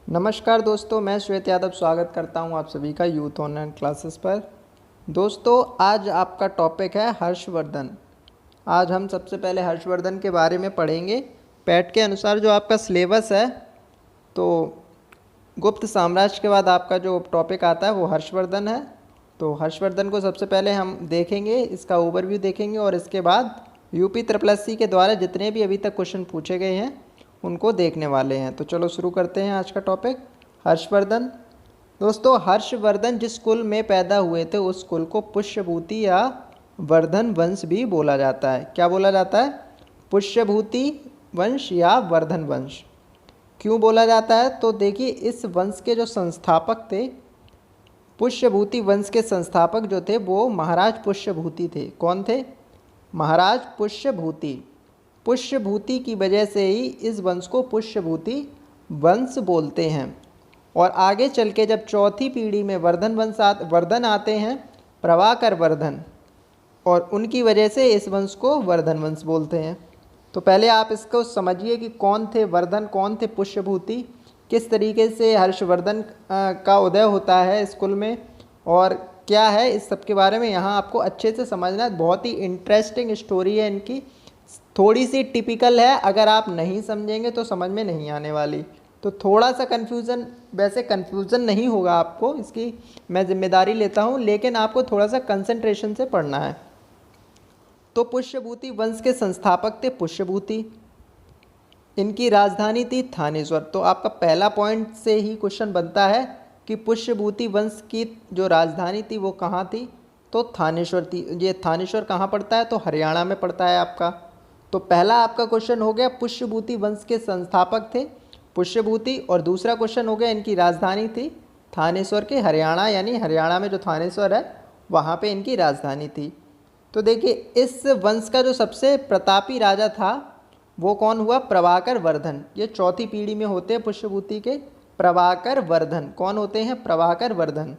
नमस्कार दोस्तों, मैं श्वेत यादव स्वागत करता हूं आप सभी का यूथ ऑनलाइन क्लासेस पर। दोस्तों, आज आपका टॉपिक है हर्षवर्धन। आज हम सबसे पहले हर्षवर्धन के बारे में पढ़ेंगे। पैट के अनुसार जो आपका सिलेबस है, तो गुप्त साम्राज्य के बाद आपका जो टॉपिक आता है वो हर्षवर्धन है। तो हर्षवर्धन को सबसे पहले हम देखेंगे, इसका ओवरव्यू देखेंगे और इसके बाद यूपी SSC के द्वारा जितने भी अभी तक क्वेश्चन पूछे गए हैं उनको देखने वाले हैं। तो चलो शुरू करते हैं आज का टॉपिक हर्षवर्धन। दोस्तों, हर्षवर्धन जिस कुल में पैदा हुए थे उस कुल को पुष्यभूति या वर्धन वंश भी बोला जाता है। क्या बोला जाता है? पुष्यभूति वंश या वर्धन वंश। क्यों बोला जाता है? तो देखिए, इस वंश के जो संस्थापक थे, पुष्यभूति वंश के संस्थापक जो थे वो महाराज पुष्यभूति थे। कौन थे? महाराज पुष्यभूति। पुष्यभूति की वजह से ही इस वंश को पुष्यभूति वंश बोलते हैं। और आगे चल के जब चौथी पीढ़ी में वर्धन आते हैं, प्रभाकर वर्धन, और उनकी वजह से इस वंश को वर्धन वंश बोलते हैं। तो पहले आप इसको समझिए कि कौन थे वर्धन, कौन थे पुष्यभूति, किस तरीके से हर्षवर्धन का उदय होता है इस कुल में और क्या है, इस सब के बारे में यहाँ आपको अच्छे से समझना है। बहुत ही इंटरेस्टिंग स्टोरी है इनकी, थोड़ी सी टिपिकल है, अगर आप नहीं समझेंगे तो समझ में नहीं आने वाली। तो थोड़ा सा कन्फ्यूज़न, वैसे कन्फ्यूज़न नहीं होगा आपको, इसकी मैं जिम्मेदारी लेता हूँ, लेकिन आपको थोड़ा सा कंसंट्रेशन से पढ़ना है। तो पुष्यभूति वंश के संस्थापक थे पुष्यभूति, इनकी राजधानी थी थानेश्वर। तो आपका पहला पॉइंट से ही क्वेश्चन बनता है कि पुष्यभूति वंश की जो राजधानी थी वो कहाँ थी? तो थानेश्वर थी। ये थानेश्वर कहाँ पड़ता है? तो हरियाणा में पड़ता है आपका। तो पहला आपका क्वेश्चन हो गया, पुष्यभूति वंश के संस्थापक थे पुष्यभूति, और दूसरा क्वेश्चन हो गया इनकी राजधानी थी थानेश्वर के, हरियाणा, यानी हरियाणा में जो थानेश्वर है वहाँ पे इनकी राजधानी थी। तो देखिए, इस वंश का जो सबसे प्रतापी राजा था वो कौन हुआ? प्रभाकर वर्धन। ये चौथी पीढ़ी में होते हैं पुष्यभूति के प्रभाकर वर्धन। कौन होते हैं? प्रभाकर वर्धन।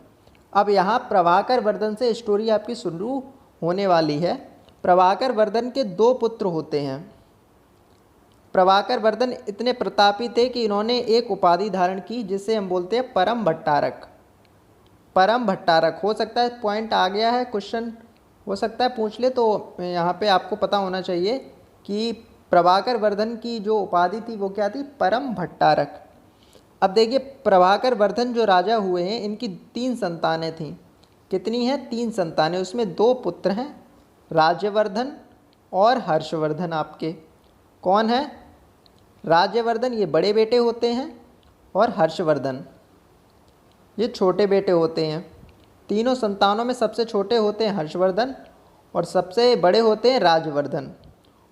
अब यहाँ प्रभाकर वर्धन से स्टोरी आपकी शुरू होने वाली है। प्रभाकर वर्धन के दो पुत्र होते हैं। प्रभाकर वर्धन इतने प्रतापी थे कि इन्होंने एक उपाधि धारण की जिसे हम बोलते हैं परम भट्टारक। परम भट्टारक, हो सकता है पॉइंट आ गया है, क्वेश्चन हो सकता है पूछ ले, तो यहाँ पे आपको पता होना चाहिए कि प्रभाकर वर्धन की जो उपाधि थी वो क्या थी? परम भट्टारक। अब देखिए, प्रभाकर वर्धन जो राजा हुए हैं, इनकी 3 संतानें थीं। कितनी हैं? 3 संतानें। उसमें 2 पुत्र हैं, राज्यवर्धन और हर्षवर्धन। आपके कौन है? राज्यवर्धन ये बड़े बेटे होते हैं और हर्षवर्धन ये छोटे बेटे होते हैं। तीनों संतानों में सबसे छोटे होते हैं हर्षवर्धन और सबसे बड़े होते हैं राज्यवर्धन।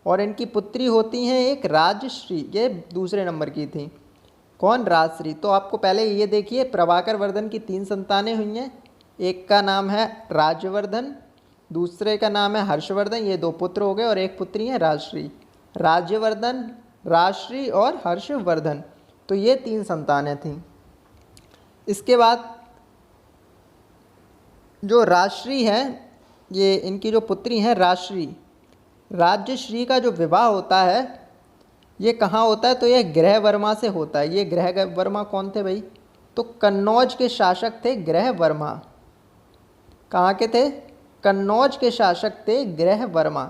और इनकी पुत्री होती हैं एक राजश्री, ये दूसरे नंबर की थी। कौन? राजश्री। तो आपको पहले ये देखिए, प्रभाकर वर्धन की 3 संतानें हुई हैं, एक का नाम है राज्यवर्धन, दूसरे का नाम है हर्षवर्धन, ये 2 पुत्र हो गए, और एक पुत्री है राजश्री। राज्यवर्धन, राजश्री और हर्षवर्धन, तो ये 3 संतानें थीं। इसके बाद जो राजश्री है, ये इनकी जो पुत्री हैं राजश्री, राज्यश्री का जो विवाह होता है ये कहाँ होता है? तो ये ग्रहवर्मा से होता है। ये ग्रहवर्मा कौन थे भाई? तो कन्नौज के शासक थे ग्रहवर्मा। कहाँ के थे? कन्नौज के शासक थे ग्रहवर्मा।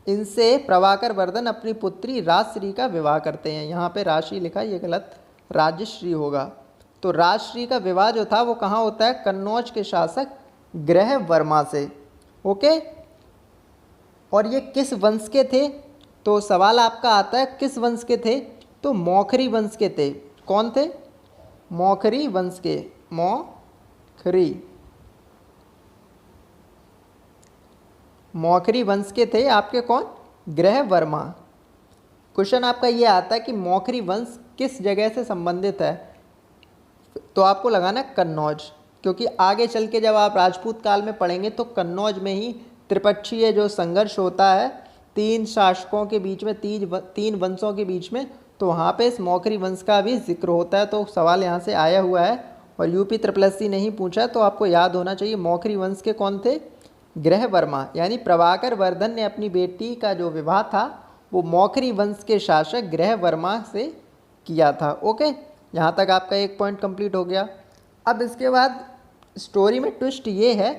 इनसे प्रभाकर वर्धन अपनी पुत्री राजश्री का विवाह करते हैं। यहाँ पे राजश्री लिखा, ये गलत, राजश्री होगा। तो राजश्री का विवाह जो था वो कहाँ होता है? कन्नौज के शासक ग्रहवर्मा से। ओके, और ये किस वंश के थे? तो सवाल आपका आता है किस वंश के थे? तो मौखरी वंश के थे। कौन थे? मौखरी वंश के। मौखरी वंश के थे आपके कौन? ग्रहवर्मा। क्वेश्चन आपका ये आता है कि मौखरी वंश किस जगह से संबंधित है? तो आपको लगाना कन्नौज, क्योंकि आगे चल के जब आप राजपूत काल में पढ़ेंगे तो कन्नौज में ही त्रिपक्षीय जो संघर्ष होता है 3 शासकों के बीच में, 3 वंशों के बीच में, तो वहाँ पे इस मौखरी वंश का भी जिक्र होता है। तो सवाल यहाँ से आया हुआ है और यूपी SSC नहीं पूछा, तो आपको याद होना चाहिए मौखरी वंश के कौन थे? ग्रहवर्मा। यानी प्रभाकर वर्धन ने अपनी बेटी का जो विवाह था वो मौखरी वंश के शासक ग्रहवर्मा से किया था। ओके, यहाँ तक आपका एक पॉइंट कंप्लीट हो गया। अब इसके बाद स्टोरी में ट्विस्ट ये है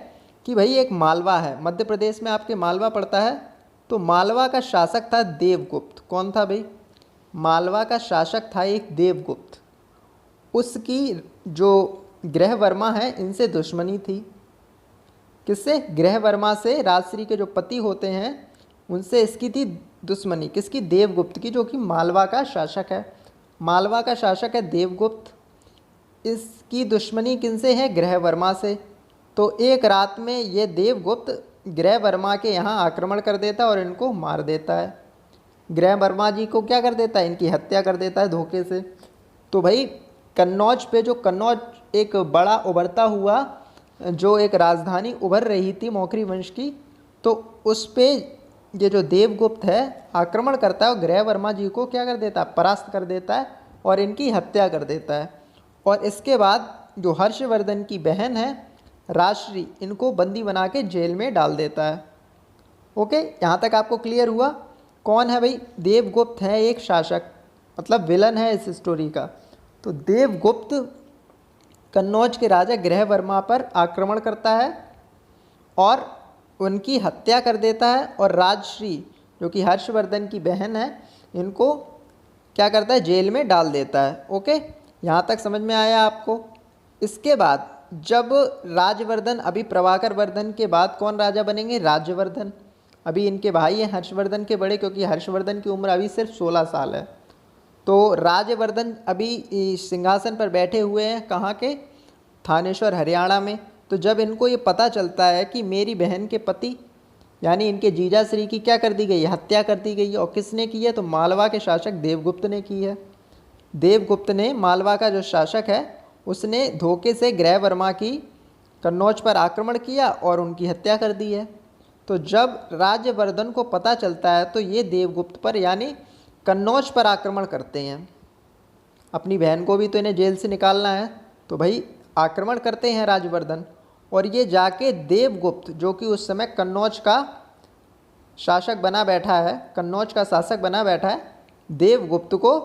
कि भाई एक मालवा है, मध्य प्रदेश में आपके मालवा पड़ता है। तो मालवा का शासक था देवगुप्त। कौन था भाई? मालवा का शासक था एक देवगुप्त। उसकी जो गृहवर्मा है इनसे दुश्मनी थी। किससे? गृहवर्मा से। राजश्री के जो पति होते हैं उनसे इसकी थी दुश्मनी। किसकी? देवगुप्त की, जो कि मालवा का शासक है। मालवा का शासक है देवगुप्त। इसकी दुश्मनी किनसे है? गृहवर्मा से। तो एक रात में ये देवगुप्त गृहवर्मा के यहाँ आक्रमण कर देता है और इनको मार देता है। गृहवर्मा जी को क्या कर देता है? इनकी हत्या कर देता है धोखे से। तो भाई कन्नौज पे, जो कन्नौज एक बड़ा उभरता हुआ जो एक राजधानी उभर रही थी मौखरी वंश की, तो उस पे ये जो देवगुप्त है आक्रमण करता है और गृहवर्मा जी को क्या कर देता है? परास्त कर देता है और इनकी हत्या कर देता है। और इसके बाद जो हर्षवर्धन की बहन है राजश्री, इनको बंदी बना के जेल में डाल देता है। ओके, यहाँ तक आपको क्लियर हुआ? कौन है भाई? देवगुप्त है एक शासक, मतलब विलन है इस स्टोरी का। तो देवगुप्त कन्नौज के राजा गृहवर्मा पर आक्रमण करता है और उनकी हत्या कर देता है, और राजश्री जो कि हर्षवर्धन की बहन है इनको क्या करता है? जेल में डाल देता है। ओके, यहाँ तक समझ में आया आपको? इसके बाद जब राजवर्धन, अभी प्रभाकर वर्धन के बाद कौन राजा बनेंगे? राज्यवर्धन। अभी इनके भाई हैं हर्षवर्धन के बड़े, क्योंकि हर्षवर्धन की उम्र अभी सिर्फ 16 साल है। तो राज्यवर्धन अभी सिंहासन पर बैठे हुए हैं, कहाँ के? थानेश्वर, हरियाणा में। तो जब इनको ये पता चलता है कि मेरी बहन के पति यानी इनके जीजा श्री की क्या कर दी गई है? हत्या कर दी गई है। और किसने की है? तो मालवा के शासक देवगुप्त ने की है। देवगुप्त ने, मालवा का जो शासक है, उसने धोखे से गृहवर्मा की कन्नौज पर आक्रमण किया और उनकी हत्या कर दी है। तो जब राज्यवर्धन को पता चलता है तो ये देवगुप्त पर यानी कन्नौज पर आक्रमण करते हैं। अपनी बहन को भी तो इन्हें जेल से निकालना है, तो भाई आक्रमण करते हैं राज्यवर्धन। और ये जाके देवगुप्त, जो कि उस समय कन्नौज का शासक बना बैठा है, कन्नौज का शासक बना बैठा है, देवगुप्त को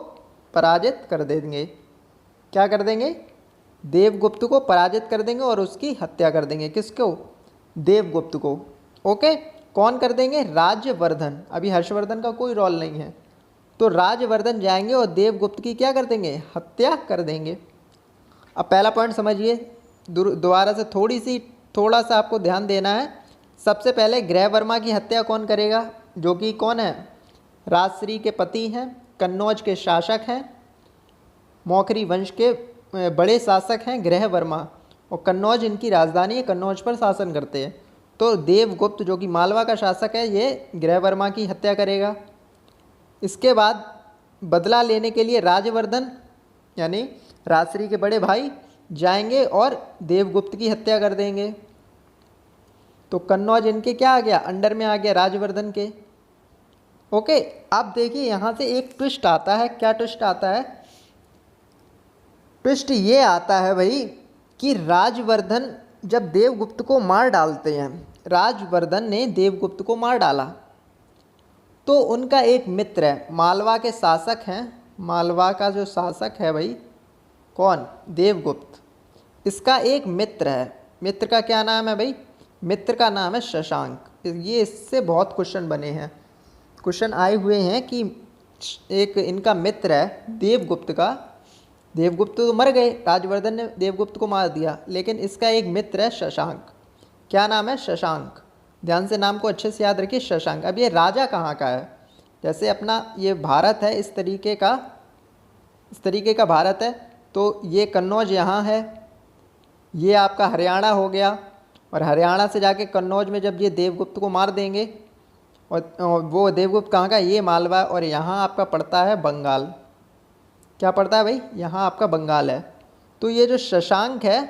पराजित कर देंगे। क्या कर देंगे? देवगुप्त को पराजित कर देंगे और उसकी हत्या कर देंगे। किसको? देवगुप्त को। ओके, कौन कर देंगे? राज्यवर्धन। अभी हर्षवर्धन का कोई रोल नहीं है। तो राज्यवर्धन जाएंगे और देवगुप्त की क्या कर देंगे? हत्या कर देंगे। अब पहला पॉइंट समझिए, दोबारा से थोड़ा सा आपको ध्यान देना है। सबसे पहले गृहवर्मा की हत्या कौन करेगा? जो कि कौन है? राजश्री के पति हैं, कन्नौज के शासक हैं, मौखरी वंश के बड़े शासक हैं गृहवर्मा, और कन्नौज इनकी राजधानी है, कन्नौज पर शासन करते हैं। तो देवगुप्त जो कि मालवा का शासक है, ये गृहवर्मा की हत्या करेगा। इसके बाद बदला लेने के लिए राज्यवर्धन यानी राजश्री के बड़े भाई जाएंगे और देवगुप्त की हत्या कर देंगे। तो कन्नौज इनके क्या आ गया? अंडर में आ गया राज्यवर्धन के। ओके, अब देखिए यहाँ से एक ट्विस्ट आता है। क्या ट्विस्ट आता है? ट्विस्ट ये आता है भाई कि राजवर्धन जब देवगुप्त को मार डालते हैं, राजवर्धन ने देवगुप्त को मार डाला, तो उनका एक मित्र है, मालवा के शासक हैं, मालवा का जो शासक है भाई कौन? देवगुप्त। इसका एक मित्र है। मित्र का क्या नाम है भाई? मित्र का नाम है शशांक। ये इससे बहुत क्वेश्चन बने हैं, क्वेश्चन आए हुए हैं कि एक इनका मित्र है देवगुप्त का। देवगुप्त तो मर गए, राजवर्धन ने देवगुप्त को मार दिया, लेकिन इसका एक मित्र है शशांक। क्या नाम है? शशांक। ध्यान से नाम को अच्छे से याद रखिए, शशांक। अब ये राजा कहाँ का है? जैसे अपना ये भारत है, इस तरीके का भारत है। तो ये कन्नौज यहाँ है, ये आपका हरियाणा हो गया, और हरियाणा से जाके कन्नौज में जब ये देवगुप्त को मार देंगे, और वो देवगुप्त कहाँ का? ये मालवा, और यहाँ आपका पड़ता है बंगाल। क्या पड़ता है भाई? यहाँ आपका बंगाल है। तो ये जो शशांक है,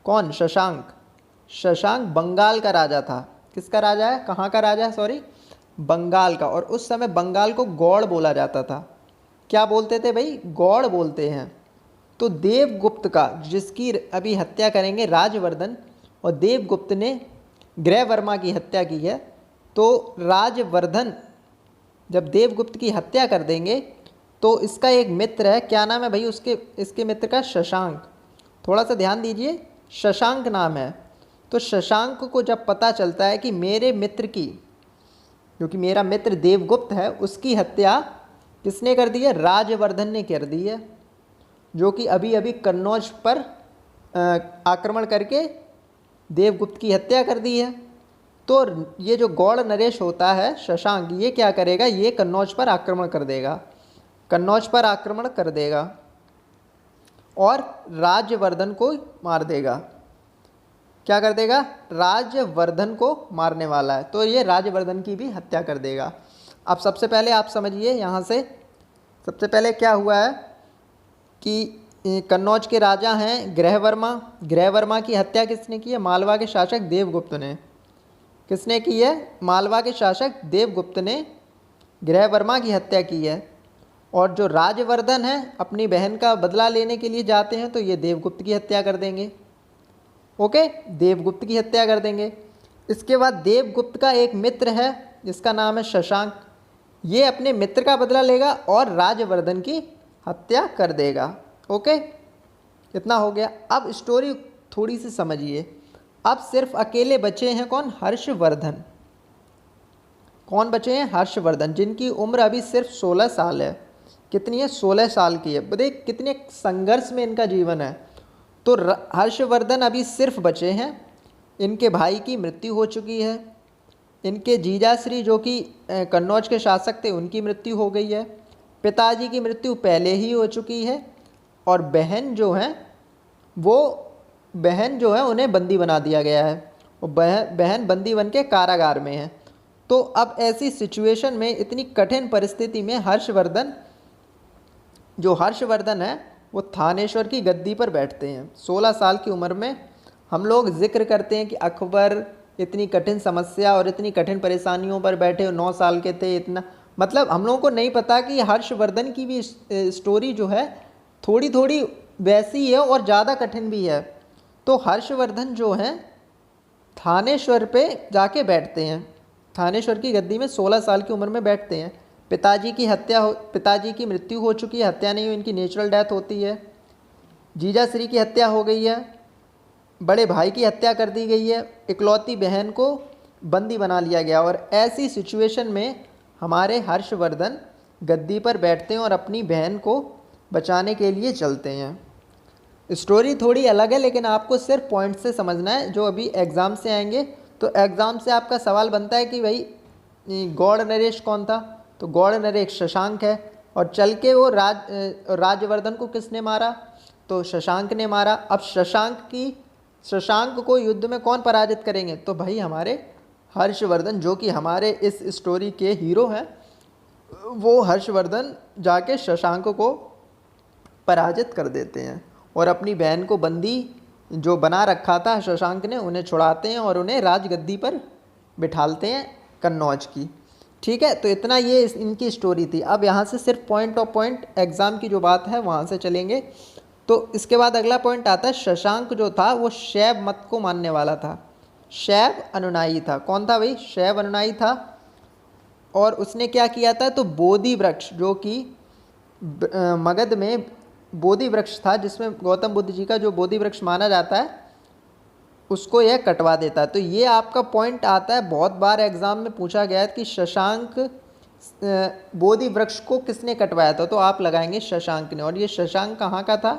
कौन? शशांक। शशांक बंगाल का राजा था। किसका राजा है? कहाँ का राजा है? सॉरी, बंगाल का। और उस समय बंगाल को गौड़ बोला जाता था। क्या बोलते थे भाई? गौड़ बोलते हैं। तो देवगुप्त का, जिसकी अभी हत्या करेंगे राजवर्धन, और देवगुप्त ने गृहवर्मा की हत्या की है, तो राजवर्धन जब देवगुप्त की हत्या कर देंगे तो इसका एक मित्र है, क्या नाम है भाई उसके, इसके मित्र का? शशांक। थोड़ा सा ध्यान दीजिए, शशांक नाम है। तो शशांक को जब पता चलता है कि मेरे मित्र की, जो कि मेरा मित्र देवगुप्त है, उसकी हत्या किसने कर दी है? राजवर्धन ने कर दी है, जो कि अभी अभी कन्नौज पर आक्रमण करके देवगुप्त की हत्या कर दी है। तो ये जो गौड़ नरेश होता है शशांक, ये क्या करेगा? ये कन्नौज पर आक्रमण कर देगा, कन्नौज पर आक्रमण कर देगा और राजवर्धन को मार देगा। क्या कर देगा? राजवर्धन को मारने वाला है, तो ये राजवर्धन की भी हत्या कर देगा। अब सबसे पहले आप समझिए, यहाँ से सबसे पहले क्या हुआ है कि कन्नौज के राजा हैं ग्रहवर्मा। ग्रहवर्मा की हत्या किसने की है? मालवा के शासक देवगुप्त ने। किसने की है? मालवा के शासक देवगुप्त ने ग्रहवर्मा की हत्या की है। और जो राजवर्धन है अपनी बहन का बदला लेने के लिए जाते हैं, तो ये देवगुप्त की हत्या कर देंगे। ओके, देवगुप्त की हत्या कर देंगे। इसके बाद देवगुप्त का एक मित्र है जिसका नाम है शशांक, ये अपने मित्र का बदला लेगा और राजवर्धन की हत्या कर देगा। ओके, इतना हो गया। अब स्टोरी थोड़ी सी समझिए। अब सिर्फ अकेले बचे हैं कौन? हर्षवर्धन। कौन बचे हैं? हर्षवर्धन, जिनकी उम्र अभी सिर्फ 16 साल है। कितनी है? 16 साल की है। देख कितने संघर्ष में इनका जीवन है। तो हर्षवर्धन अभी सिर्फ बचे हैं। इनके भाई की मृत्यु हो चुकी है, इनके जीजाश्री जो कि कन्नौज के शासक थे उनकी मृत्यु हो गई है, पिताजी की मृत्यु पहले ही हो चुकी है, और बहन जो है उन्हें बंदी बना दिया गया है। और बहन बंदी बन के कारागार में है। तो अब ऐसी सिचुएशन में, इतनी कठिन परिस्थिति में हर्षवर्धन है वो थानेश्वर की गद्दी पर बैठते हैं। 16 साल की उम्र में हम लोग जिक्र करते हैं कि अकबर इतनी कठिन समस्या और इतनी कठिन परेशानियों पर बैठे, 9 साल के थे। इतना मतलब हम लोगों को नहीं पता कि हर्षवर्धन की भी स्टोरी जो है थोड़ी थोड़ी वैसी है और ज़्यादा कठिन भी है। तो हर्षवर्धन जो हैं थानेश्वर पे जाके बैठते हैं, थानेश्वर की गद्दी में 16 साल की उम्र में बैठते हैं। पिताजी की मृत्यु हो चुकी है, हत्या नहीं हुई, इनकी नेचुरल डेथ होती है। जीजाश्री की हत्या हो गई है, बड़े भाई की हत्या कर दी गई है, इकलौती बहन को बंदी बना लिया गया। और ऐसी सिचुएशन में हमारे हर्षवर्धन गद्दी पर बैठते हैं और अपनी बहन को बचाने के लिए चलते हैं। स्टोरी थोड़ी अलग है, लेकिन आपको सिर्फ पॉइंट से समझना है जो अभी एग्ज़ाम से आएंगे। तो एग्ज़ाम से आपका सवाल बनता है कि भाई गौड़ नरेश कौन था? तो गौड़ नरेश शशांक है। और चल के वो राजवर्धन को किसने मारा? तो शशांक ने मारा। अब शशांक को युद्ध में कौन पराजित करेंगे? तो भाई हमारे हर्षवर्धन, जो कि हमारे इस स्टोरी के हीरो हैं, वो हर्षवर्धन जाके शशांक को पराजित कर देते हैं और अपनी बहन को बंदी जो बना रखा था शशांक ने, उन्हें छुड़ाते हैं और उन्हें राजगद्दी पर बिठालते हैं कन्नौज की। ठीक है, तो इतना ये इनकी स्टोरी थी। अब यहाँ से सिर्फ पॉइंट ऑफ पॉइंट एग्ज़ाम की जो बात है वहाँ से चलेंगे। तो इसके बाद अगला पॉइंट आता है, शशांक जो था वो शैव मत को मानने वाला था, शैव अनुयायी था। कौन था भाई? शैव अनुयायी था। और उसने क्या किया था? तो बोधि वृक्ष, जो कि मगध में बोधि वृक्ष था, जिसमें गौतम बुद्ध जी का जो बोधि वृक्ष माना जाता है, उसको यह कटवा देता है। तो ये आपका पॉइंट आता है, बहुत बार एग्जाम में पूछा गया है कि शशांक बोधि वृक्ष को किसने कटवाया था? तो आप लगाएंगे शशांक ने। और ये शशांक कहाँ का था?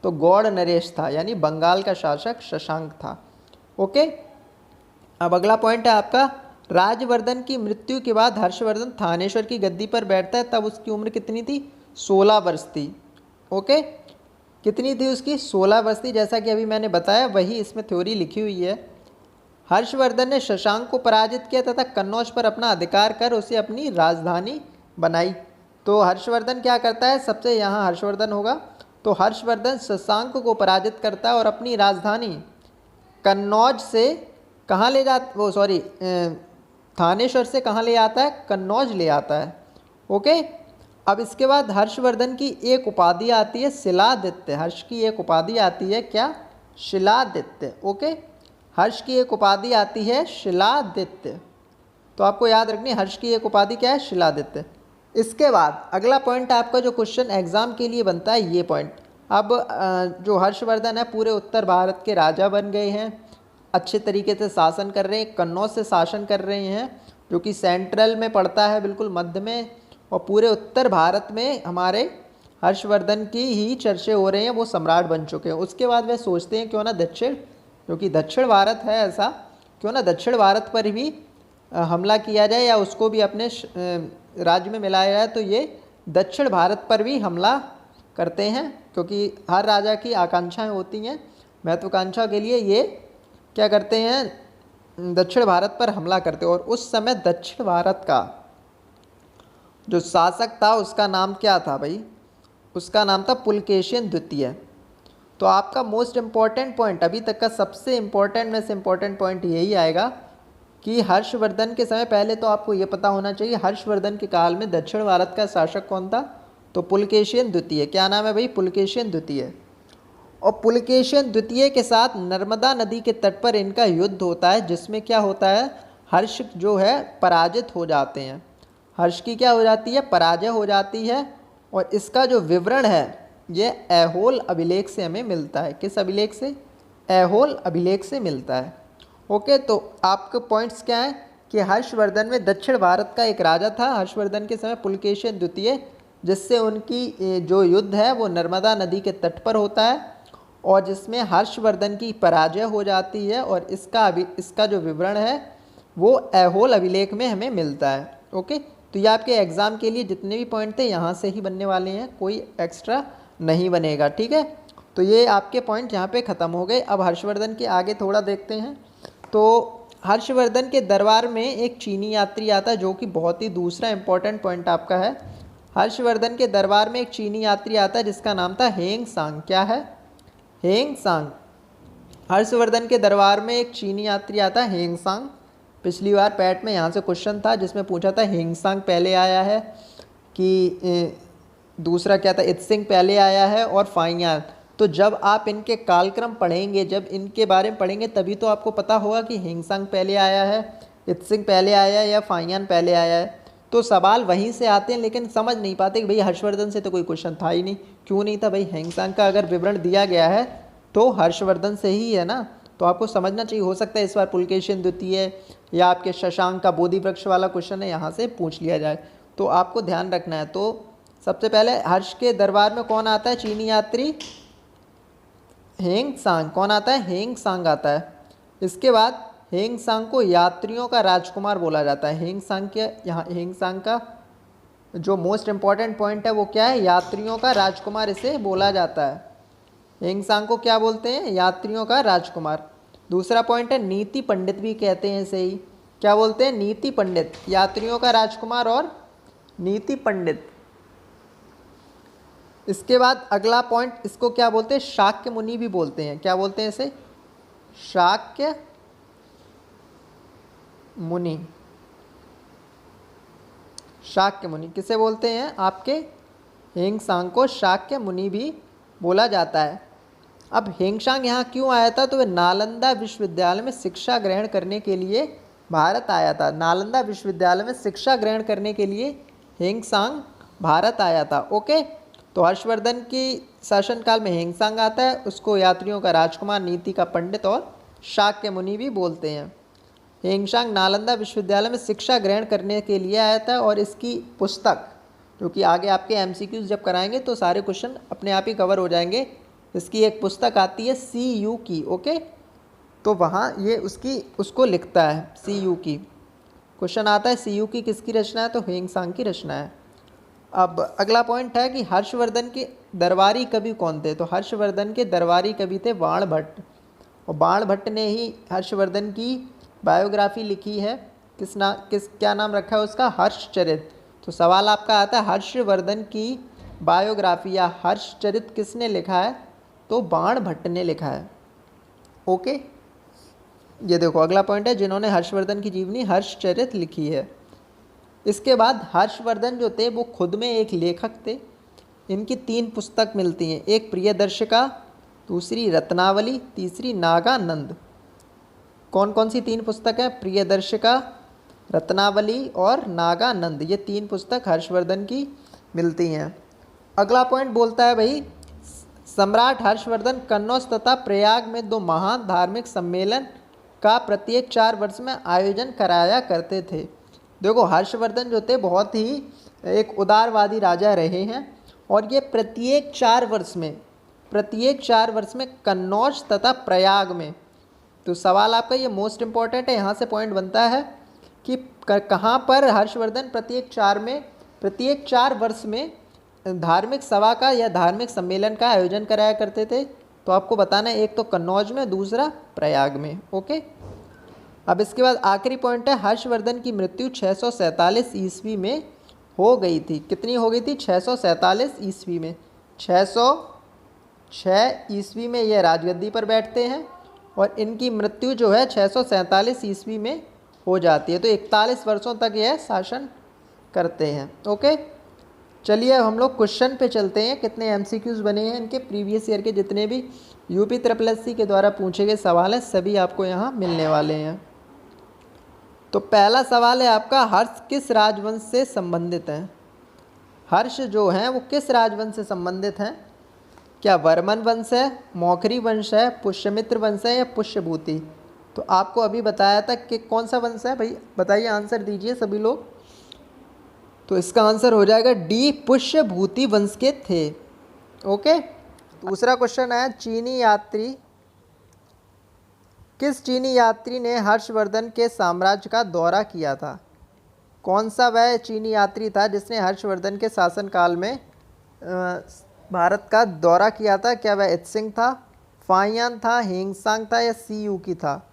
तो गौड़ नरेश था, यानी बंगाल का शासक शशांक था। ओके, अब अगला पॉइंट है आपका, राजवर्धन की मृत्यु के बाद हर्षवर्धन थानेश्वर की गद्दी पर बैठता है। तब उसकी उम्र कितनी थी? 16 वर्ष थी। ओके, कितनी थी उसकी? 16 वर्ष थी। जैसा कि अभी मैंने बताया, वही इसमें थ्योरी लिखी हुई है। हर्षवर्धन ने शशांक को पराजित किया तथा कन्नौज पर अपना अधिकार कर उसे अपनी राजधानी बनाई। तो हर्षवर्धन क्या करता है? सबसे यहाँ हर्षवर्धन होगा। तो हर्षवर्धन शशांक को पराजित करता है और अपनी राजधानी कन्नौज से कहाँ ले थानेश्वर से कहाँ ले आता है? कन्नौज ले आता है। ओके, अब इसके बाद हर्षवर्धन की एक उपाधि आती है शिलादित्य। हर्ष की एक उपाधि आती है, क्या? शिलादित्य। ओके, हर्ष की एक उपाधि आती है शिलादित्य। तो आपको याद रखनी, हर्ष की एक उपाधि क्या है? शिलादित्य। इसके बाद अगला पॉइंट आपका जो क्वेश्चन एग्जाम के लिए बनता है ये पॉइंट। अब जो हर्षवर्धन है पूरे उत्तर भारत के राजा बन गए हैं, अच्छे तरीके से शासन कर रहे हैं, कन्नौज से शासन कर रहे हैं जो कि सेंट्रल में पड़ता है, बिल्कुल मध्य में, और पूरे उत्तर भारत में हमारे हर्षवर्धन की ही चर्चे हो रहे हैं, वो सम्राट बन चुके हैं। उसके बाद वे सोचते हैं क्यों ना दक्षिण, जो कि दक्षिण भारत है ऐसा, क्यों ना दक्षिण भारत पर भी हमला किया जाए या उसको भी अपने राज्य में मिलाया जाए। तो ये दक्षिण भारत पर भी हमला करते हैं, क्योंकि हर राजा की आकांक्षाएं होती हैं, महत्वाकांक्षा के लिए ये क्या करते हैं, दक्षिण भारत पर हमला करते हैं। और उस समय दक्षिण भारत का जो शासक था उसका नाम क्या था भाई, उसका नाम था पुलकेशिन द्वितीय। तो आपका मोस्ट इम्पॉर्टेंट पॉइंट, अभी तक का सबसे इम्पॉर्टेंट में से इम्पॉर्टेंट पॉइंट यही आएगा कि हर्षवर्धन के समय, पहले तो आपको ये पता होना चाहिए हर्षवर्धन के काल में दक्षिण भारत का शासक कौन था, तो पुलकेशिन द्वितीय। क्या नाम है भाई, पुलकेशिन द्वितीय। और पुलकेशिन द्वितीय के साथ नर्मदा नदी के तट पर इनका युद्ध होता है, जिसमें क्या होता है, हर्ष जो है पराजित हो जाते हैं, हर्ष की क्या हो जाती है, पराजय हो जाती है। और इसका जो विवरण है ये ऐहोल अभिलेख से हमें मिलता है। किस अभिलेख से, ऐहोल अभिलेख से मिलता है। ओके, तो आपके पॉइंट्स क्या हैं कि हर्षवर्धन में दक्षिण भारत का एक राजा था हर्षवर्धन के समय, पुलकेशिन द्वितीय, जिससे उनकी जो युद्ध है वो नर्मदा नदी के तट पर होता है और जिसमें हर्षवर्धन की पराजय हो जाती है। और इसका जो विवरण है वो ऐहोल अभिलेख में हमें मिलता है। ओके, तो ये आपके एग्ज़ाम के लिए जितने भी पॉइंट थे यहाँ से ही बनने वाले हैं, कोई एक्स्ट्रा नहीं बनेगा। ठीक है, तो ये आपके पॉइंट यहाँ पे ख़त्म हो गए। अब हर्षवर्धन के आगे थोड़ा देखते हैं। तो हर्षवर्धन के दरबार में एक चीनी यात्री आता है, जो कि बहुत ही दूसरा इंपॉर्टेंट पॉइंट आपका है। हर्षवर्धन के दरबार में एक चीनी यात्री आता है जिसका नाम था हेंग सांग। क्या है, हेंग सांग। हर्षवर्धन के दरबार में एक चीनी यात्री आता है हेंग सांग। पिछली बार पैट में यहाँ से क्वेश्चन था जिसमें पूछा था हेंग सांग पहले आया है कि दूसरा क्या था, इत्सिंग पहले आया है और फाइयान। तो जब आप इनके कालक्रम पढ़ेंगे, जब इनके बारे में पढ़ेंगे, तभी तो आपको पता होगा कि हिंगसंग पहले आया है, इत्सिंग पहले आया है या फाइयान पहले आया है। तो सवाल वहीं से आते हैं, लेकिन समझ नहीं पाते कि भाई हर्षवर्धन से तो कोई क्वेश्चन था ही नहीं। क्यों नहीं था भाई, हिंगसंग का अगर विवरण दिया गया है तो हर्षवर्धन से ही है ना, तो आपको समझना चाहिए। हो सकता है इस बार पुलकेशिन द्वितीय या आपके शशांक का बोधि वृक्ष वाला क्वेश्चन है, यहाँ से पूछ लिया जाए, तो आपको ध्यान रखना है। तो सबसे पहले हर्ष के दरबार में कौन आता है, चीनी यात्री हेंग सांग। कौन आता है, हेंग सांग आता है। इसके बाद हेंग सांग को यात्रियों का राजकुमार बोला जाता है। हेंग सांग के यहाँ, हेंग सांग का जो मोस्ट इम्पॉर्टेंट पॉइंट है वो क्या है, यात्रियों का राजकुमार इसे बोला जाता है। हेंग सांग को क्या बोलते हैं, यात्रियों का राजकुमार। दूसरा पॉइंट है नीति पंडित भी कहते हैं इसे ही। क्या बोलते हैं, नीति पंडित, यात्रियों का राजकुमार और नीति पंडित। इसके बाद अगला पॉइंट, इसको क्या बोलते हैं, शाक्य मुनि भी बोलते हैं। क्या बोलते हैं इसे, शाक्य मुनि। शाक्य मुनि किसे बोलते हैं, आपके हेंगसांग को शाक्य मुनि भी बोला जाता है। अब हेंगसांग यहाँ क्यों आया था, तो वह नालंदा विश्वविद्यालय में शिक्षा ग्रहण करने के लिए भारत आया था। नालंदा विश्वविद्यालय में शिक्षा ग्रहण करने के लिए हेंगसांग भारत आया था। ओके, तो हर्षवर्धन की शासनकाल में हेंगसांग आता है, उसको यात्रियों का राजकुमार, नीति का पंडित और शाक्य मुनि भी बोलते हैं। हेंगसांग नालंदा विश्वविद्यालय में शिक्षा ग्रहण करने के लिए आया था और इसकी पुस्तक, जो कि आगे आपके एमसीक्यूज जब कराएंगे तो सारे क्वेश्चन अपने आप ही कवर हो जाएंगे। इसकी एक पुस्तक आती है CU की। ओके, तो वहाँ ये उसको लिखता है CU की। क्वेश्चन आता है CU की किसकी रचना है, तो हेंगसांग की रचना है। अब अगला पॉइंट है कि हर्षवर्धन के दरबारी कवि कौन थे, तो हर्षवर्धन के दरबारी कवि थे बाणभट्ट। और बाणभट्ट ने ही हर्षवर्धन की बायोग्राफी लिखी है। क्या नाम रखा है उसका, हर्षचरित। तो सवाल आपका आता है हर्षवर्धन की बायोग्राफी या हर्षचरित किसने लिखा है, तो बाणभट्ट ने लिखा है। ओके, ये देखो अगला पॉइंट है, जिन्होंने हर्षवर्धन की जीवनी हर्षचरित लिखी है। इसके बाद हर्षवर्धन जो थे वो खुद में एक लेखक थे। इनकी 3 पुस्तक मिलती हैं, एक प्रियदर्शिका, दूसरी रत्नावली, तीसरी नागानंद। कौन कौन सी 3 पुस्तक है, प्रियदर्शिका, रत्नावली और नागानंद, ये 3 पुस्तक हर्षवर्धन की मिलती हैं। अगला पॉइंट बोलता है भाई, सम्राट हर्षवर्धन कन्नौज तथा प्रयाग में 2 महान धार्मिक सम्मेलन का प्रत्येक 4 वर्ष में आयोजन कराया करते थे। देखो हर्षवर्धन जो थे बहुत ही एक उदारवादी राजा रहे हैं और ये प्रत्येक 4 वर्ष में कन्नौज तथा प्रयाग में, तो सवाल आपका ये मोस्ट इम्पॉर्टेंट है, यहाँ से पॉइंट बनता है कि कहाँ पर हर्षवर्धन प्रत्येक 4 वर्ष में धार्मिक सभा का या धार्मिक सम्मेलन का आयोजन कराया करते थे। तो आपको बताना है, एक तो कन्नौज में, दूसरा प्रयाग में। ओके, अब इसके बाद आखिरी पॉइंट है, हर्षवर्धन की मृत्यु 647 ईस्वी में हो गई थी। कितनी हो गई थी? 647 ईस्वी में। 606 ईस्वी में ये राजगद्दी पर बैठते हैं और इनकी मृत्यु जो है 647 ईस्वी में हो जाती है। तो 41 वर्षों तक यह शासन करते हैं। ओके, चलिए अब हम लोग क्वेश्चन पे चलते हैं। कितने एमसीक्यूज़ बने हैं इनके, प्रीवियस ईयर के जितने भी यूपी SSC के द्वारा पूछे गए सवाल हैं सभी आपको यहाँ मिलने वाले हैं। तो पहला सवाल है आपका, हर्ष किस राजवंश से संबंधित है? हर्ष जो हैं वो किस राजवंश से संबंधित हैं? क्या वर्मन वंश है, मौखरी वंश है, पुष्यमित्र वंश है या पुष्यभूति? तो आपको अभी बताया था कि कौन सा वंश है भाई, बताइए, आंसर दीजिए सभी लोग। तो इसका आंसर हो जाएगा डी, पुष्यभूति वंश के थे। ओके, दूसरा क्वेश्चन है, किस चीनी यात्री ने हर्षवर्धन के साम्राज्य का दौरा किया था? कौन सा वह चीनी यात्री था जिसने हर्षवर्धन के शासनकाल में भारत का दौरा किया था? क्या वह इत्सिंग था, फाहियान था, हेंगसांग था या सीयूकी था?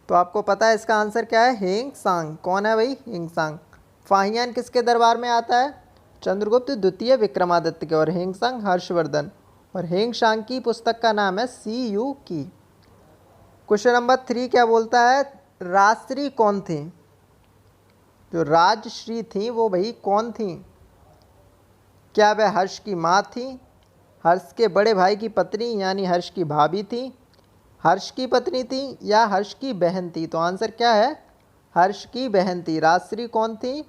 तो आपको पता है इसका आंसर क्या है, हेंगसांग। कौन है भाई? हेंगसांग। फाहियान किसके दरबार में आता है? चंद्रगुप्त द्वितीय विक्रमादित्य के। और हेंगसांग हर्षवर्धन। और हेंगसांग की पुस्तक का नाम है सीयूकी। क्वेश्चन नंबर 3 क्या बोलता है, राजश्री कौन थी? जो राजश्री थी वो भाई कौन थी? क्या वह हर्ष की माँ थी, हर्ष के बड़े भाई की पत्नी यानी हर्ष की भाभी थी, हर्ष की पत्नी थी या हर्ष की बहन थी? तो आंसर क्या है, हर्ष की बहन थी। राजश्री कौन थी?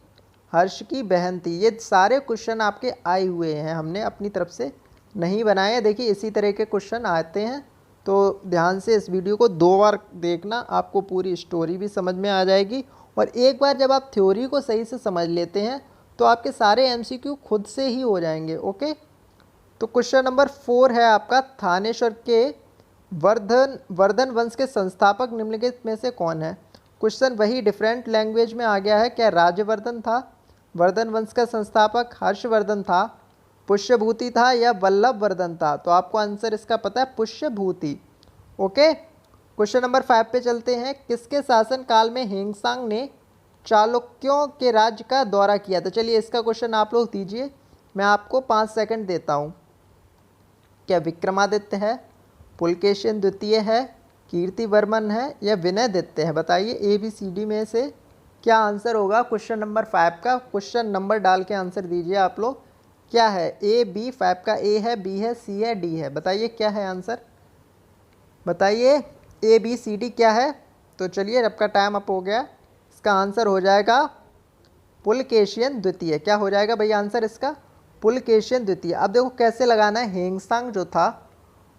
हर्ष की बहन थी। ये सारे क्वेश्चन आपके आए हुए हैं, हमने अपनी तरफ से नहीं बनाए हैं। देखिए इसी तरह के क्वेश्चन आते हैं, तो ध्यान से इस वीडियो को 2 बार देखना, आपको पूरी स्टोरी भी समझ में आ जाएगी। और एक बार जब आप थ्योरी को सही से समझ लेते हैं तो आपके सारे एमसीक्यू खुद से ही हो जाएंगे। ओके, तो क्वेश्चन नंबर 4 है आपका, थानेश्वर के वर्धन वंश के संस्थापक निम्नलिखित में से कौन है? क्वेश्चन वही डिफरेंट लैंग्वेज में आ गया है। क्या राजवर्धन था वर्धन वंश का संस्थापक, हर्षवर्धन था, पुष्यभूति था या वल्लभवर्धन था? तो आपको आंसर इसका पता है, पुष्यभूति। ओके, क्वेश्चन नंबर 5 पे चलते हैं। किसके शासन काल में हेंगसांग ने चालुक्यों के राज्य का दौरा किया था? चलिए इसका क्वेश्चन आप लोग दीजिए, मैं आपको 5 सेकंड देता हूँ। क्या विक्रमादित्य है, पुलकेशिन द्वितीय है, कीर्तिवर्मन है या विनयदित्य है? बताइए ABCD में से क्या आंसर होगा क्वेश्चन नंबर 5 का? क्वेश्चन नंबर डाल के आंसर दीजिए आप लोग। क्या है? A, B, 5 का A है, B है, C है, D है? बताइए क्या है आंसर, बताइए ABCD क्या है? तो चलिए आपका टाइम अप हो गया। इसका आंसर हो जाएगा पुलकेशिन द्वितीय। क्या हो जाएगा भाई आंसर इसका? पुलकेशिन द्वितीय। अब देखो कैसे लगाना है। हेंगसांग जो था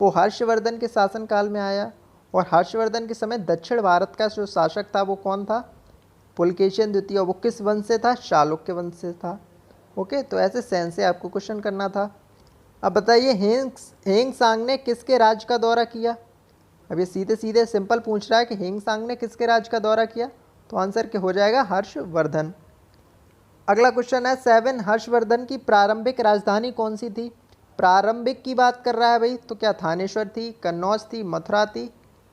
वो हर्षवर्धन के शासनकाल में आया और हर्षवर्धन के समय दक्षिण भारत का जो शासक था वो कौन था? पुलकेशिन द्वितीय। वो किस वंश से था? चालुक्य वंश से था। ओके, तो ऐसे सेंस से आपको क्वेश्चन करना था। अब बताइए हेंगसांग ने किसके राज्य का दौरा किया? अब ये सीधे सीधे सिंपल पूछ रहा है कि हेंगसांग ने किसके राज्य का दौरा किया, तो आंसर क्या हो जाएगा? हर्षवर्धन। अगला क्वेश्चन है 7, हर्षवर्धन की प्रारंभिक राजधानी कौन सी थी? प्रारंभिक की बात कर रहा है भाई, तो क्या थानेश्वर थी, कन्नौज थी, मथुरा थी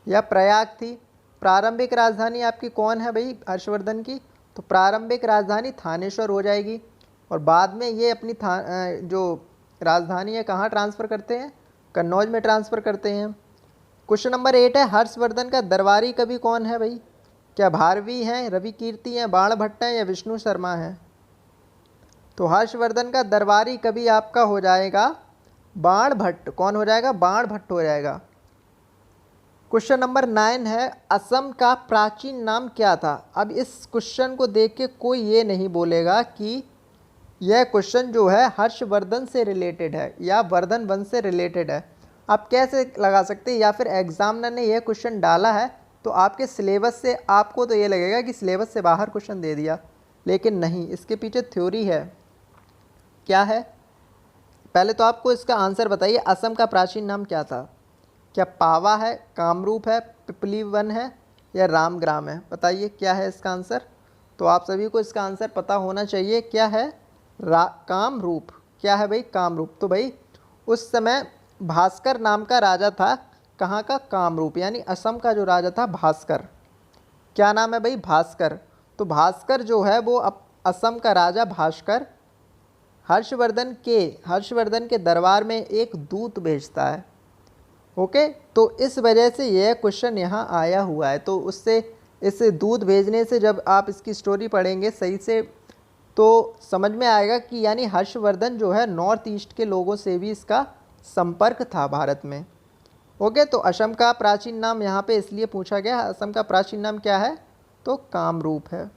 या प्रयाग थी? प्रारंभिक राजधानी आपकी कौन है भाई हर्षवर्धन की? तो प्रारंभिक राजधानी थानेश्वर हो जाएगी। और बाद में ये अपनी जो राजधानी है कहाँ ट्रांसफ़र करते हैं? कन्नौज में ट्रांसफ़र करते हैं। क्वेश्चन नंबर 8 है, हर्षवर्धन का दरबारी कवि कौन है भाई? क्या भारवी हैं, रवि कीर्ति हैं, बाणभट्ट हैं या विष्णु शर्मा हैं? तो हर्षवर्धन का दरबारी कवि आपका हो जाएगा बाणभट्ट। कौन हो जाएगा? बाणभट्ट हो जाएगा। क्वेश्चन नंबर 9 है, असम का प्राचीन नाम क्या था। अब इस क्वेश्चन को देख के कोई ये नहीं बोलेगा कि यह क्वेश्चन जो है हर्षवर्धन से रिलेटेड है या वर्धन वंश से रिलेटेड है। आप कैसे लगा सकते हैं, या फिर एग्जामिनर ने यह क्वेश्चन डाला है तो आपके सिलेबस से, आपको तो ये लगेगा कि सिलेबस से बाहर क्वेश्चन दे दिया, लेकिन नहीं, इसके पीछे थ्योरी है। क्या है, पहले तो आपको इसका आंसर बताइए, असम का प्राचीन नाम क्या था। क्या पावा है, कामरूप है, पिपली वन है, या रामग्राम है। बताइए क्या है इसका आंसर। तो आप सभी को इसका आंसर पता होना चाहिए। क्या है, कामरूप। क्या है भाई, कामरूप। तो भाई उस समय भास्कर नाम का राजा था, कहाँ का, कामरूप, यानी असम का जो राजा था भास्कर। क्या नाम है भाई, भास्कर। तो भास्कर जो है वो असम का राजा भास्कर हर्षवर्धन के दरबार में एक दूत भेजता है। ओके, तो इस वजह से यह क्वेश्चन यहाँ आया हुआ है। तो उससे, इस दूध भेजने से जब आप इसकी स्टोरी पढ़ेंगे सही से तो समझ में आएगा कि यानी हर्षवर्धन जो है नॉर्थ ईस्ट के लोगों से भी इसका संपर्क था भारत में। ओके, तो असम का प्राचीन नाम यहाँ पे इसलिए पूछा गया, असम का प्राचीन नाम क्या है, तो कामरूप है।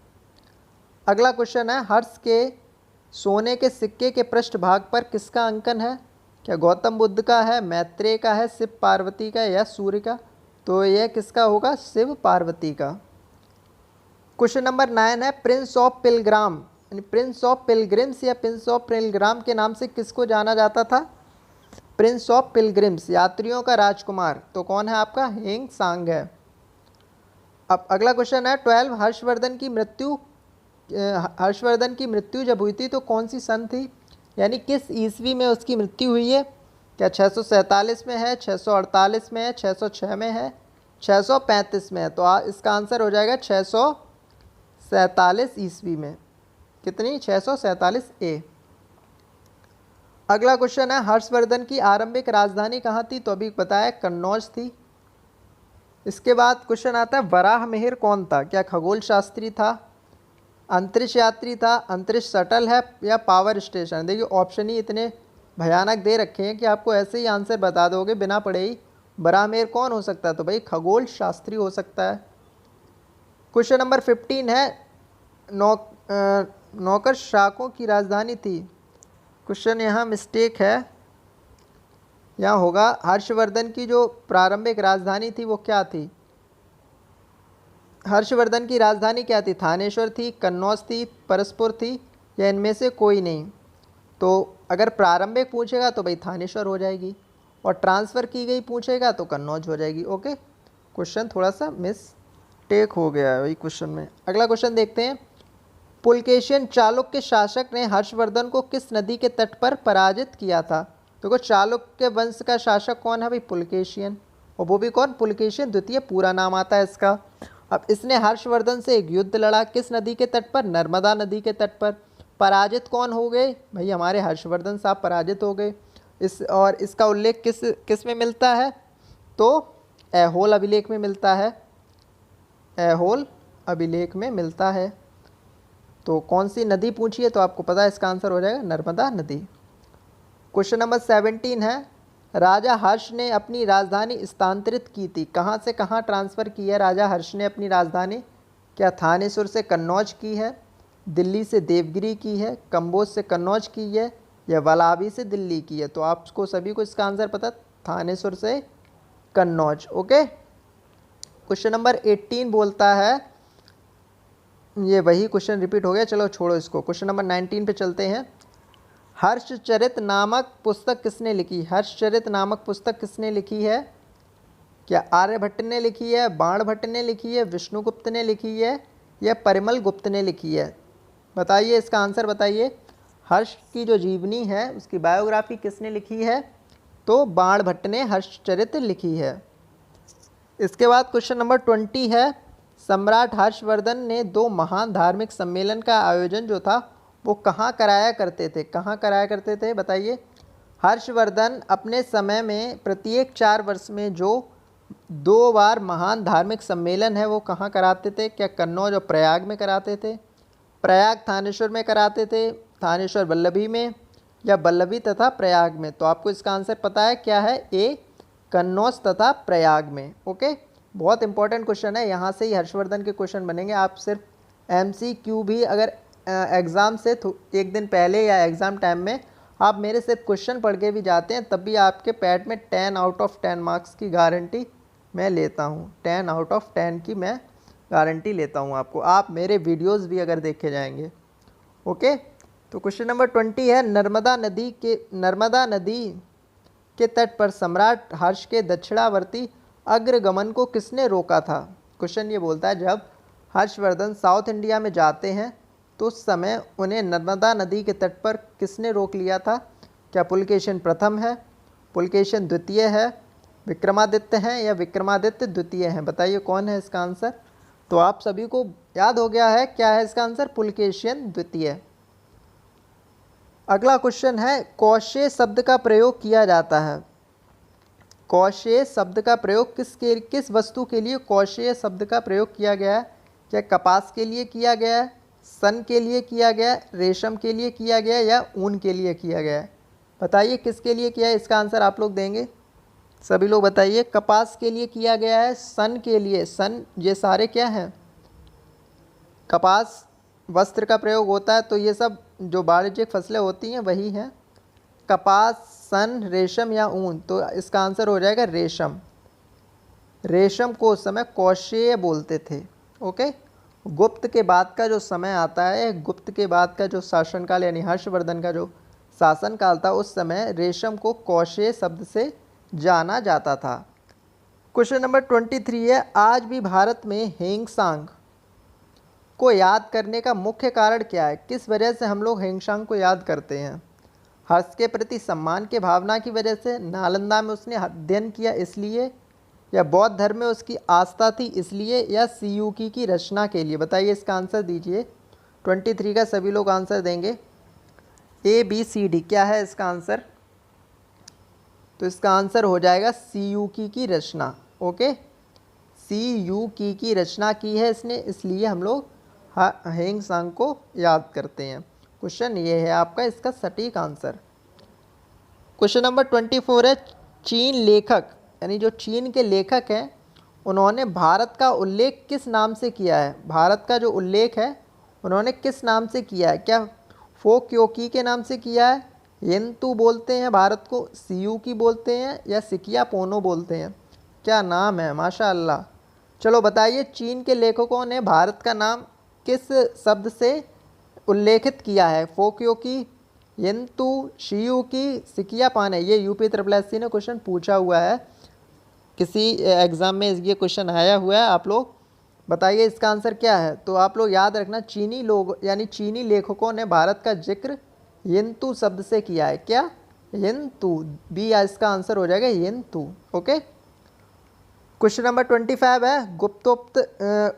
अगला क्वेश्चन है, हर्ष के सोने के सिक्के के पृष्ठभाग पर किसका अंकन है। क्या गौतम बुद्ध का है, मैत्रेय का है, शिव पार्वती का या सूर्य का। तो यह किसका होगा, शिव पार्वती का। क्वेश्चन नंबर 9 है, प्रिंस ऑफ पिलग्राम, यानी प्रिंस ऑफ पिलग्रिम्स या प्रिंस ऑफ पिलग्राम के नाम से किसको जाना जाता था। प्रिंस ऑफ पिलग्रिम्स, यात्रियों का राजकुमार, तो कौन है आपका, हिंग सांग है। अब अगला क्वेश्चन है 12, हर्षवर्धन की मृत्यु जब हुई थी तो कौन सी सन थी, यानी किस ईस्वी में उसकी मृत्यु हुई है। क्या 647 में है, 648 में है, 606 में है, 635 में है। तो इसका आंसर हो जाएगा 647 ईस्वी में। कितनी, 647 ए। अगला क्वेश्चन है, हर्षवर्धन की आरंभिक राजधानी कहाँ थी। तो अभी बताया कन्नौज थी। इसके बाद क्वेश्चन आता है, वराह मिहिर कौन था। क्या खगोल शास्त्री था, अंतरिक्ष यात्री था, अंतरिक्ष शटल है, या पावर स्टेशन। देखिए ऑप्शन ही इतने भयानक दे रखे हैं कि आपको ऐसे ही आंसर बता दोगे बिना पढ़े ही। वराह मिहिर कौन हो सकता है, तो भाई खगोल शास्त्री हो सकता है। क्वेश्चन नंबर 15 है, नौकर शाकों की राजधानी थी। क्वेश्चन यहाँ मिस्टेक है, यहाँ होगा हर्षवर्धन की जो प्रारंभिक राजधानी थी वो क्या थी। हर्षवर्धन की राजधानी क्या थी, थानेश्वर थी, कन्नौज थी, परस्पुर थी, या इनमें से कोई नहीं। तो अगर प्रारंभिक पूछेगा तो भाई थानेश्वर हो जाएगी, और ट्रांसफ़र की गई पूछेगा तो कन्नौज हो जाएगी। ओके, क्वेश्चन थोड़ा सा मिस्टेक हो गया है वही क्वेश्चन में। अगला क्वेश्चन देखते हैं, पुलकेशियन चालुक्य शासक ने हर्षवर्धन को किस नदी के तट पर पराजित किया था। देखो चालुक्य वंश का शासक कौन है भाई, पुलकेशियन, और वो भी कौन, पुलकेशियन द्वितीय पूरा नाम आता है इसका। अब इसने हर्षवर्धन से एक युद्ध लड़ा, किस नदी के तट पर, नर्मदा नदी के तट पर। पराजित कौन हो गए भाई, हमारे हर्षवर्धन साहब पराजित हो गए। और इसका उल्लेख किस में मिलता है, तो ऐहोल अभिलेख में मिलता है, ऐहोल अभिलेख में मिलता है। तो कौन सी नदी पूछी है, तो आपको पता है इसका आंसर हो जाएगा नर्मदा नदी। क्वेश्चन नंबर 17 है, राजा हर्ष ने अपनी राजधानी स्थानांतरित की थी, कहाँ से कहाँ ट्रांसफ़र की है राजा हर्ष ने अपनी राजधानी। क्या थानेश्वर से कन्नौज की है, दिल्ली से देवगिरी की है, कंबोज से कन्नौज की है, या वलाभी से दिल्ली की है। तो आपको सभी को इसका आंसर पता, थानेश्वर से कन्नौज। ओके, क्वेश्चन नंबर 18 बोलता है, ये वही क्वेश्चन रिपीट हो गया, चलो छोड़ो इसको। क्वेश्चन नंबर 19 पे चलते हैं, हर्षचरित नामक पुस्तक किसने लिखी। हर्षचरित नामक पुस्तक किसने लिखी है। क्या आर्यभट्ट ने लिखी है, बाणभट्ट ने लिखी है, विष्णुगुप्त ने लिखी है, या परिमल गुप्त ने लिखी है। बताइए इसका आंसर बताइए। हर्ष की जो जीवनी है उसकी बायोग्राफी किसने लिखी है, तो बाणभट्ट ने हर्षचरित लिखी है। इसके बाद क्वेश्चन नंबर 20 है, सम्राट हर्षवर्धन ने 2 महान धार्मिक सम्मेलन का आयोजन जो था वो कहाँ कराया करते थे, कहाँ कराया करते थे बताइए। हर्षवर्धन अपने समय में प्रत्येक 4 वर्ष में जो 2 बार महान धार्मिक सम्मेलन है वो कहाँ कराते थे। क्या कन्नौज और प्रयाग में कराते थे, प्रयाग थानेश्वर में कराते थे, थानेश्वर वल्लभी में, या वल्लभी तथा प्रयाग में। तो आपको इसका आंसर पता है क्या है, ए कन्नौज तथा प्रयाग में। ओके, बहुत इंपॉर्टेंट क्वेश्चन है, यहाँ से ही हर्षवर्धन के क्वेश्चन बनेंगे। आप सिर्फ MCQ भी अगर एग्ज़ाम से एक दिन पहले या एग्ज़ाम टाइम में आप मेरे से क्वेश्चन पढ़ के भी जाते हैं, तब भी आपके पैट में 10 आउट ऑफ 10 मार्क्स की गारंटी मैं लेता हूँ। 10 आउट ऑफ 10 की मैं गारंटी लेता हूँ आपको, आप मेरे वीडियोस भी अगर देखे जाएंगे। ओके, तो क्वेश्चन नंबर 20 है, नर्मदा नदी के तट पर सम्राट हर्ष के दक्षिणावर्ती अग्रगमन को किसने रोका था। क्वेश्चन ये बोलता है जब हर्षवर्धन साउथ इंडिया में जाते हैं तो उस समय उन्हें नर्मदा नदी के तट पर किसने रोक लिया था। क्या पुलकेशिन प्रथम है, पुलकेशिन द्वितीय है, विक्रमादित्य हैं या विक्रमादित्य द्वितीय हैं। बताइए कौन है इसका आंसर। तो आप सभी को याद हो गया है क्या है इसका आंसर, पुलकेशिन द्वितीय। अगला क्वेश्चन है, कौशे शब्द का प्रयोग किया जाता है। कौशेय शब्द का प्रयोग किस वस्तु के लिए कौशेय शब्द का प्रयोग किया गया है। क्या कपास के लिए किया गया है, सन के लिए किया गया है, रेशम के लिए किया गया है या ऊन के लिए किया गया है। बताइए किसके लिए किया है, इसका आंसर आप लोग देंगे। सभी लोग बताइए। कपास के लिए किया गया है, सन के लिए, सन ये सारे क्या हैं, कपास वस्त्र का प्रयोग होता है, तो ये सब जो वाणिज्यिक फसलें होती हैं वही हैं कपास, सन, रेशम या ऊन। तो इसका आंसर हो जाएगा रेशम। रेशम को उस समय कौशेय बोलते थे। ओके, गुप्त के बाद का जो समय आता है, गुप्त के बाद का जो शासनकाल यानी हर्षवर्धन का जो शासनकाल था, उस समय रेशम को कौशेय शब्द से जाना जाता था। क्वेश्चन नंबर 23 है, आज भी भारत में हेंगसांग को याद करने का मुख्य कारण क्या है। किस वजह से हम लोग हेंगसांग को याद करते हैं। हर्ष के प्रति सम्मान के भावना की वजह से, नालंदा में उसने अध्ययन किया इसलिए, या बौद्ध धर्म में उसकी आस्था थी इसलिए, या सीयूकी की रचना के लिए। बताइए इसका आंसर दीजिए। 23 का सभी लोग आंसर देंगे। ABCD क्या है इसका आंसर। तो इसका आंसर हो जाएगा सीयूकी की रचना। ओके, सीयूकी की रचना की है इसने, इसलिए हम लोग हेंगसांग को याद करते हैं। क्वेश्चन ये है आपका इसका सटीक आंसर। क्वेश्चन नंबर 24 है, चीन लेखक यानी जो चीन के लेखक हैं उन्होंने भारत का उल्लेख किस नाम से किया है। भारत का जो उल्लेख है उन्होंने किस नाम से किया है। क्या फोक्योकी के नाम से किया है, येन्तु बोलते हैं भारत को, सीयूकी बोलते हैं या सिकिया पोनो बोलते हैं। क्या नाम है, माशाअल्लाह। चलो बताइए, चीन के लेखकों ने भारत का नाम किस शब्द से उल्लेखित किया है। फोक्योकी, येन्तु, शियूकी, सिकिया पाने। ये UP SSC ने क्वेश्चन पूछा हुआ है, किसी एग्ज़ाम में ये क्वेश्चन आया हुआ है। आप लोग बताइए इसका आंसर क्या है। तो आप लोग याद रखना, चीनी लोग यानी चीनी लेखकों ने भारत का जिक्र येन्तु शब्द से किया है। क्या, येन्तु। बी इसका आंसर हो जाएगा येन्तु। ओके, क्वेश्चन नंबर 25 है,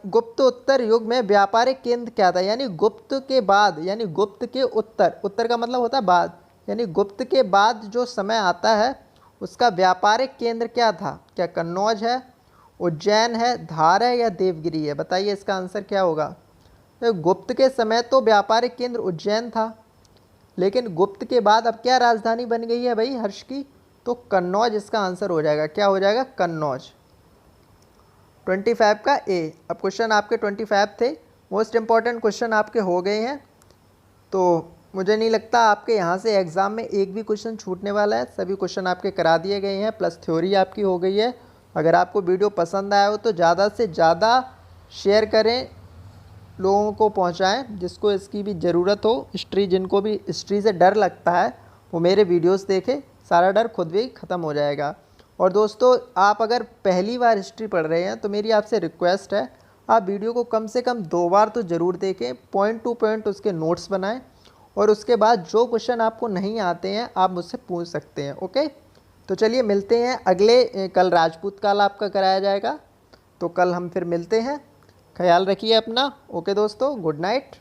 गुप्तोत्तर युग में व्यापारिक केंद्र क्या था। यानी गुप्त के बाद, यानी गुप्त के उत्तर, उत्तर का मतलब होता है बाद, यानी गुप्त के बाद जो समय आता है उसका व्यापारिक केंद्र क्या था। क्या कन्नौज है, उज्जैन है, धार है या देवगिरी है। बताइए इसका आंसर क्या होगा। तो गुप्त के समय तो व्यापारिक केंद्र उज्जैन था, लेकिन गुप्त के बाद अब क्या राजधानी बन गई है भाई हर्ष की, तो कन्नौज इसका आंसर हो जाएगा। क्या हो जाएगा, कन्नौज। 25 का A। अब क्वेश्चन आपके 25 थे, मोस्ट इंपॉर्टेंट क्वेश्चन आपके हो गए हैं। तो मुझे नहीं लगता आपके यहाँ से एग्ज़ाम में एक भी क्वेश्चन छूटने वाला है। सभी क्वेश्चन आपके करा दिए गए हैं, प्लस थ्योरी आपकी हो गई है। अगर आपको वीडियो पसंद आया हो तो ज़्यादा से ज़्यादा शेयर करें, लोगों को पहुँचाएँ जिसको इसकी भी ज़रूरत हो। हिस्ट्री, जिनको भी हिस्ट्री से डर लगता है वो मेरे वीडियोज़ देखें, सारा डर खुद भी ख़त्म हो जाएगा। और दोस्तों, आप अगर पहली बार हिस्ट्री पढ़ रहे हैं तो मेरी आपसे रिक्वेस्ट है, आप वीडियो को कम से कम 2 बार तो ज़रूर देखें, पॉइंट टू पॉइंट उसके नोट्स बनाएं, और उसके बाद जो क्वेश्चन आपको नहीं आते हैं आप मुझसे पूछ सकते हैं। ओके, तो चलिए मिलते हैं अगले, कल राजपूत काल आपका कराया जाएगा, तो कल हम फिर मिलते हैं। ख्याल रखिए अपना। ओके दोस्तों, गुड नाइट।